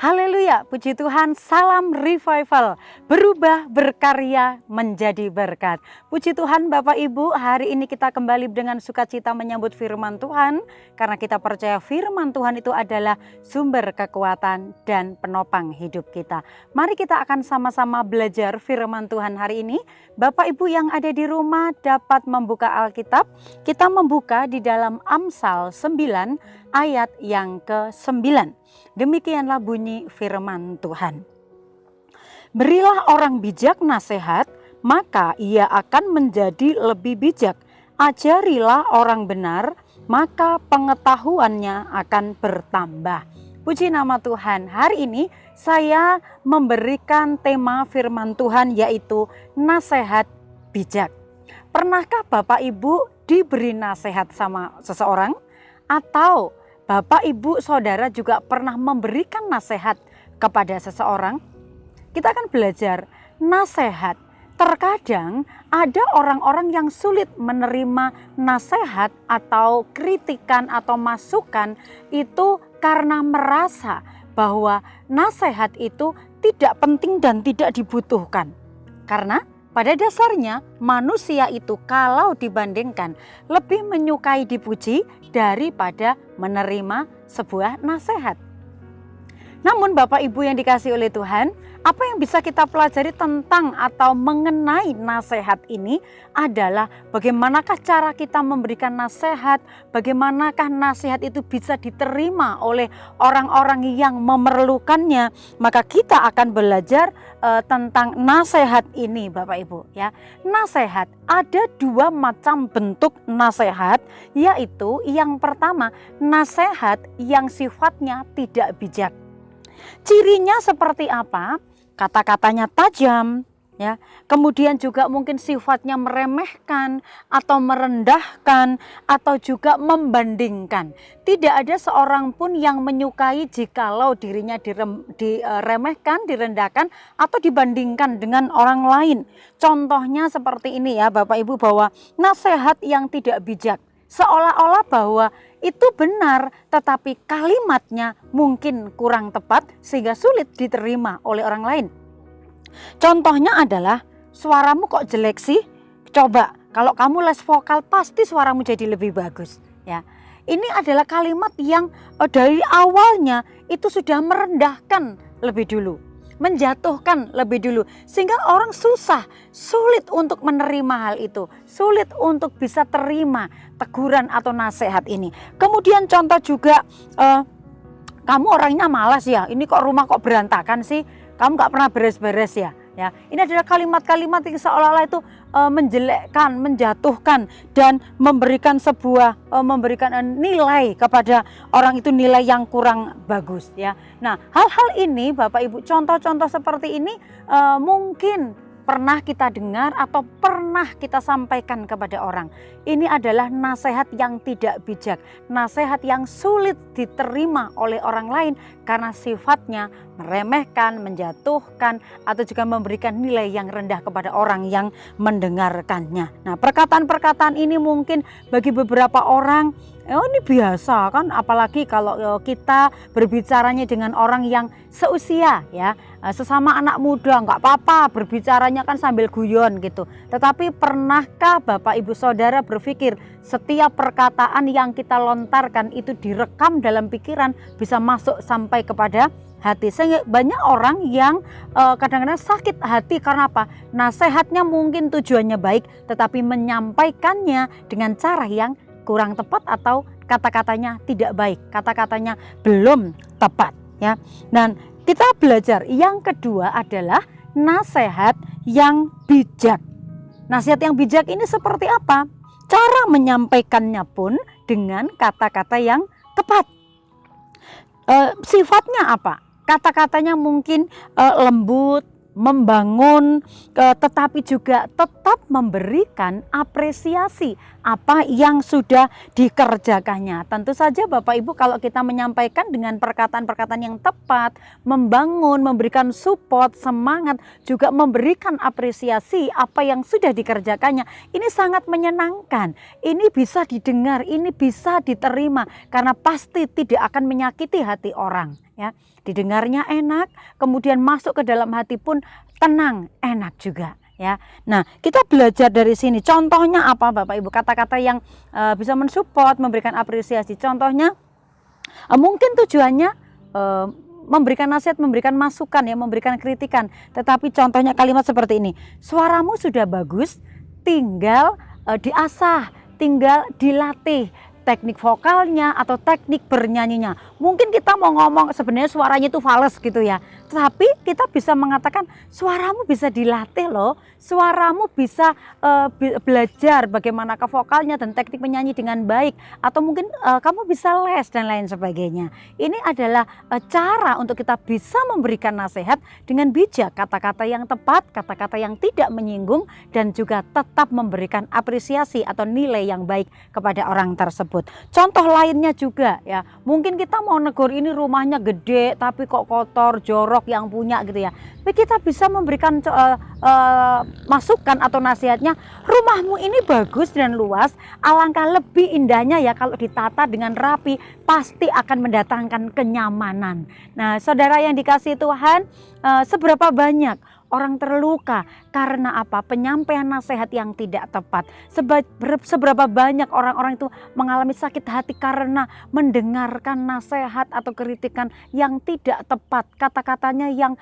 Haleluya, puji Tuhan, salam revival, berubah, berkarya, menjadi berkat. Puji Tuhan Bapak Ibu, hari ini kita kembali dengan sukacita menyambut firman Tuhan, karena kita percaya firman Tuhan itu adalah sumber kekuatan dan penopang hidup kita. Mari kita akan sama-sama belajar firman Tuhan hari ini. Bapak Ibu yang ada di rumah dapat membuka Alkitab, kita membuka di dalam Amsal 9 ayat yang ke-9. Demikianlah bunyi firman Tuhan. Berilah orang bijak nasihat, maka ia akan menjadi lebih bijak. Ajarilah orang benar, maka pengetahuannya akan bertambah. Puji nama Tuhan. Hari ini saya memberikan tema firman Tuhan yaitu nasihat bijak. Pernahkah Bapak Ibu diberi nasihat sama seseorang? Atau Bapak, Ibu, Saudara juga pernah memberikan nasihat kepada seseorang? Kita akan belajar nasihat. Terkadang ada orang-orang yang sulit menerima nasihat atau kritikan atau masukan itu karena merasa bahwa nasihat itu tidak penting dan tidak dibutuhkan. Karena pada dasarnya manusia itu kalau dibandingkan lebih menyukai dipuji daripada menerima sebuah nasihat. Namun Bapak Ibu yang dikasihi oleh Tuhan, apa yang bisa kita pelajari tentang atau mengenai nasihat ini adalah bagaimanakah cara kita memberikan nasihat, bagaimanakah nasihat itu bisa diterima oleh orang-orang yang memerlukannya. Maka kita akan belajar tentang nasihat ini Bapak Ibu ya. Nasihat, ada dua macam bentuk nasihat, yaitu yang pertama nasihat yang sifatnya tidak bijak. Cirinya seperti apa? Kata-katanya tajam, ya. Kemudian juga mungkin sifatnya meremehkan atau merendahkan atau juga membandingkan. Tidak ada seorang pun yang menyukai jikalau dirinya diremehkan, direndahkan atau dibandingkan dengan orang lain. Contohnya seperti ini ya Bapak Ibu, bahwa nasihat yang tidak bijak. Seolah-olah bahwa itu benar, tetapi kalimatnya mungkin kurang tepat sehingga sulit diterima oleh orang lain. Contohnya adalah, suaramu kok jelek sih? Coba kalau kamu les vokal pasti suaramu jadi lebih bagus. Ya, ini adalah kalimat yang dari awalnya itu sudah merendahkan lebih dulu, menjatuhkan lebih dulu, sehingga orang sulit untuk menerima hal itu, sulit untuk bisa terima teguran atau nasihat ini. Kemudian contoh juga, kamu orangnya malas ya, ini kok rumah kok berantakan sih, kamu gak pernah beres-beres ya. Ya, ini adalah kalimat-kalimat yang seolah-olah itu menjelekkan, menjatuhkan dan memberikan nilai kepada orang itu, nilai yang kurang bagus ya. Nah, hal-hal ini Bapak Ibu, contoh-contoh seperti ini mungkin pernah kita dengar atau pernah kita sampaikan kepada orang. Ini adalah nasihat yang tidak bijak, nasihat yang sulit diterima oleh orang lain karena sifatnya meremehkan, menjatuhkan, atau juga memberikan nilai yang rendah kepada orang yang mendengarkannya. Nah, perkataan-perkataan ini mungkin bagi beberapa orang, ini biasa kan, apalagi kalau kita berbicaranya dengan orang yang seusia ya, sesama anak muda, nggak apa-apa berbicaranya kan sambil guyon gitu. Tetapi pernahkah Bapak Ibu Saudara berpikir setiap perkataan yang kita lontarkan itu direkam dalam pikiran, bisa masuk sampai kepada hati? Sehingga banyak orang yang kadang-kadang sakit hati karena apa? Nasihatnya mungkin tujuannya baik, tetapi menyampaikannya dengan cara yang kurang tepat atau kata-katanya tidak baik, kata-katanya belum tepat ya. Dan kita belajar yang kedua adalah nasihat yang bijak. Nasihat yang bijak ini seperti apa? Cara menyampaikannya pun dengan kata-kata yang tepat. Sifatnya apa? Kata-katanya mungkin lembut, membangun, tetapi juga tetap memberikan apresiasi apa yang sudah dikerjakannya. Tentu saja Bapak Ibu, kalau kita menyampaikan dengan perkataan-perkataan yang tepat, membangun, memberikan support, semangat, juga memberikan apresiasi apa yang sudah dikerjakannya, ini sangat menyenangkan. Ini bisa didengar, ini bisa diterima, karena pasti tidak akan menyakiti hati orang, ya. Didengarnya enak, kemudian masuk ke dalam hati pun tenang, enak juga, ya. Nah, kita belajar dari sini. Contohnya apa Bapak Ibu? Kata-kata yang bisa mensupport, memberikan apresiasi. Contohnya mungkin tujuannya memberikan nasihat, memberikan masukan, ya, memberikan kritikan. Tetapi contohnya kalimat seperti ini. Suaramu sudah bagus, tinggal diasah, tinggal dilatih teknik vokalnya atau teknik bernyanyinya. Mungkin kita mau ngomong sebenarnya suaranya itu fals gitu ya. Tapi kita bisa mengatakan suaramu bisa dilatih loh. Suaramu bisa belajar bagaimana ke vokalnya dan teknik menyanyi dengan baik. Atau mungkin kamu bisa les dan lain sebagainya. Ini adalah cara untuk kita bisa memberikan nasihat dengan bijak. Kata-kata yang tepat, kata-kata yang tidak menyinggung, dan juga tetap memberikan apresiasi atau nilai yang baik kepada orang tersebut. Contoh lainnya juga, ya, mungkin kita mau negur ini rumahnya gede tapi kok kotor, jorok yang punya gitu ya. Tapi kita bisa memberikan masukan atau nasihatnya, rumahmu ini bagus dan luas, alangkah lebih indahnya ya kalau ditata dengan rapi, pasti akan mendatangkan kenyamanan. Nah, saudara yang dikasihi Tuhan, seberapa banyak orang terluka karena apa? Penyampaian nasihat yang tidak tepat. Seberapa banyak orang-orang itu mengalami sakit hati karena mendengarkan nasihat atau kritikan yang tidak tepat. Kata-katanya yang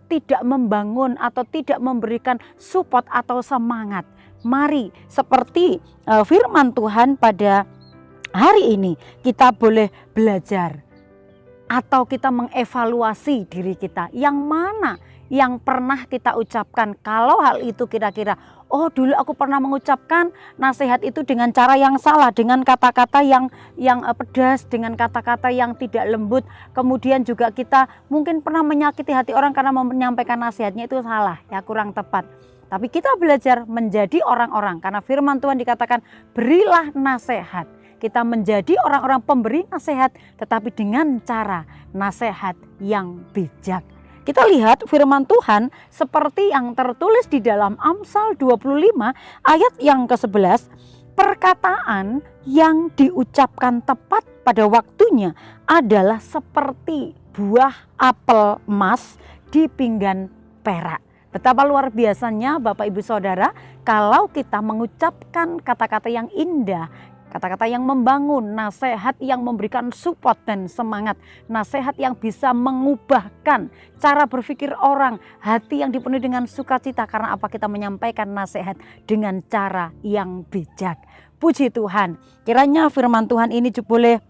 tidak membangun atau tidak memberikan support atau semangat. Mari seperti firman Tuhan pada hari ini, kita boleh belajar atau kita mengevaluasi diri kita. Yang mana yang pernah kita ucapkan? Kalau hal itu kira-kira, oh dulu aku pernah mengucapkan nasihat itu dengan cara yang salah, dengan kata-kata yang pedas, dengan kata-kata yang tidak lembut. Kemudian juga kita mungkin pernah menyakiti hati orang karena menyampaikan nasihatnya itu salah, ya, kurang tepat. Tapi kita belajar menjadi orang-orang, karena firman Tuhan dikatakan berilah nasihat. Kita menjadi orang-orang pemberi nasihat, tetapi dengan cara nasihat yang bijak. Kita lihat firman Tuhan seperti yang tertulis di dalam Amsal 25 ayat yang ke-11. Perkataan yang diucapkan tepat pada waktunya adalah seperti buah apel emas di pinggan perak. Betapa luar biasanya Bapak Ibu Saudara kalau kita mengucapkan kata-kata yang indah, kata-kata yang membangun, nasihat yang memberikan support dan semangat, nasihat yang bisa mengubahkan cara berpikir orang, hati yang dipenuhi dengan sukacita. Karena apa? Kita menyampaikan nasihat dengan cara yang bijak. Puji Tuhan, kiranya firman Tuhan ini boleh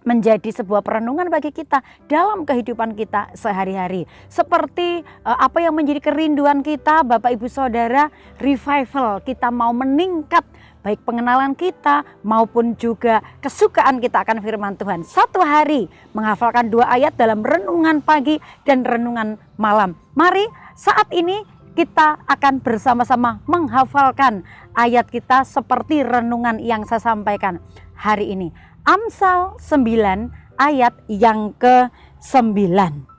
menjadi sebuah perenungan bagi kita dalam kehidupan kita sehari-hari. Seperti apa yang menjadi kerinduan kita Bapak Ibu Saudara, revival, kita mau meningkat baik pengenalan kita maupun juga kesukaan kita akan firman Tuhan. Satu hari menghafalkan 2 ayat dalam renungan pagi dan renungan malam. Mari saat ini kita akan bersama-sama menghafalkan ayat kita seperti renungan yang saya sampaikan hari ini. Amsal 9 ayat yang ke-9,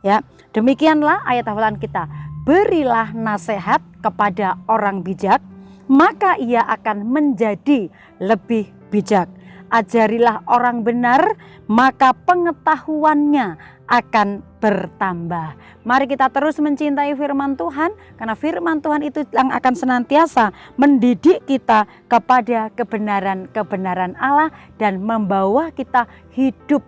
ya. Demikianlah ayat hafalan kita. Berilah nasihat kepada orang bijak, maka ia akan menjadi lebih bijak. Ajarilah orang benar, maka pengetahuannya akan bertambah. Mari kita terus mencintai firman Tuhan, karena firman Tuhan itu yang akan senantiasa mendidik kita kepada kebenaran-kebenaran Allah dan membawa kita hidup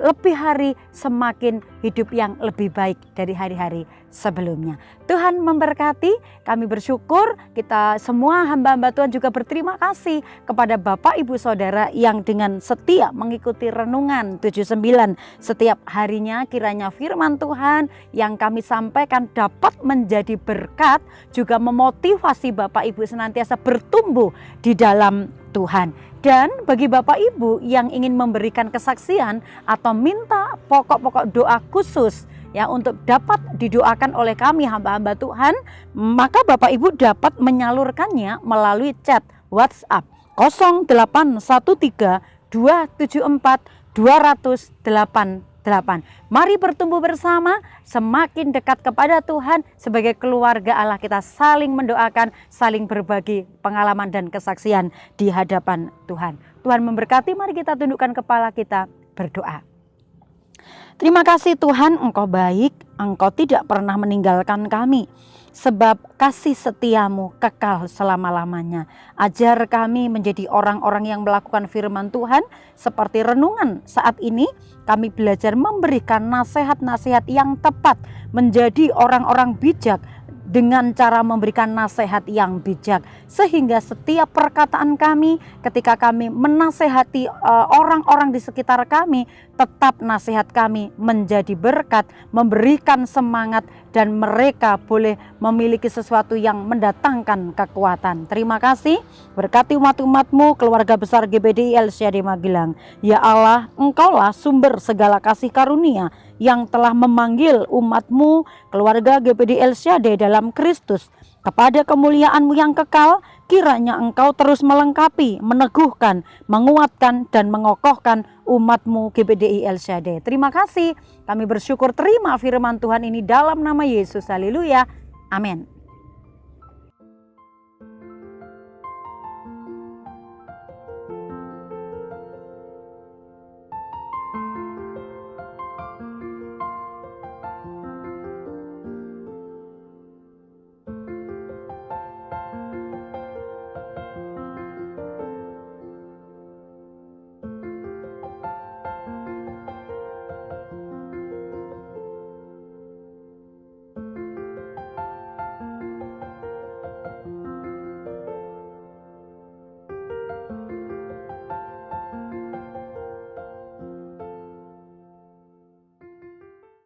lebih hari semakin hidup yang lebih baik dari hari-hari sebelumnya. Tuhan memberkati, kami bersyukur, kita semua hamba-hamba Tuhan juga berterima kasih kepada Bapak Ibu Saudara yang dengan setia mengikuti renungan 79 setiap harinya. Kiranya firman Tuhan yang kami sampaikan dapat menjadi berkat, juga memotivasi Bapak Ibu senantiasa bertumbuh di dalam Tuhan. Dan bagi Bapak Ibu yang ingin memberikan kesaksian atau minta pokok-pokok doa khusus ya untuk dapat didoakan oleh kami hamba-hamba Tuhan, maka Bapak Ibu dapat menyalurkannya melalui chat WhatsApp 0813 274 288. Mari bertumbuh bersama, semakin dekat kepada Tuhan. Sebagai keluarga Allah kita saling mendoakan, saling berbagi pengalaman dan kesaksian di hadapan Tuhan. Tuhan memberkati, mari kita tundukkan kepala kita berdoa. Terima kasih Tuhan, Engkau baik, Engkau tidak pernah meninggalkan kami. Sebab kasih setiamu kekal selama-lamanya. Ajar kami menjadi orang-orang yang melakukan firman Tuhan. Seperti renungan saat ini, kami belajar memberikan nasihat-nasihat yang tepat. Menjadi orang-orang bijak dengan cara memberikan nasihat yang bijak. Sehingga setiap perkataan kami ketika kami menasehati orang-orang di sekitar kami, tetap nasihat kami menjadi berkat, memberikan semangat, dan mereka boleh memiliki sesuatu yang mendatangkan kekuatan. Terima kasih, berkati umat-umat-Mu, keluarga besar GBDI LCD Magelang. Ya Allah, Engkaulah sumber segala kasih karunia yang telah memanggil umat-Mu, keluarga GBDI LCD dalam Kristus, kepada kemuliaan-Mu yang kekal. Kiranya Engkau terus melengkapi, meneguhkan, menguatkan, dan mengokohkan umat-Mu GBDI LCD. Terima kasih, kami bersyukur terima firman Tuhan ini dalam nama Yesus. Haleluya, amin.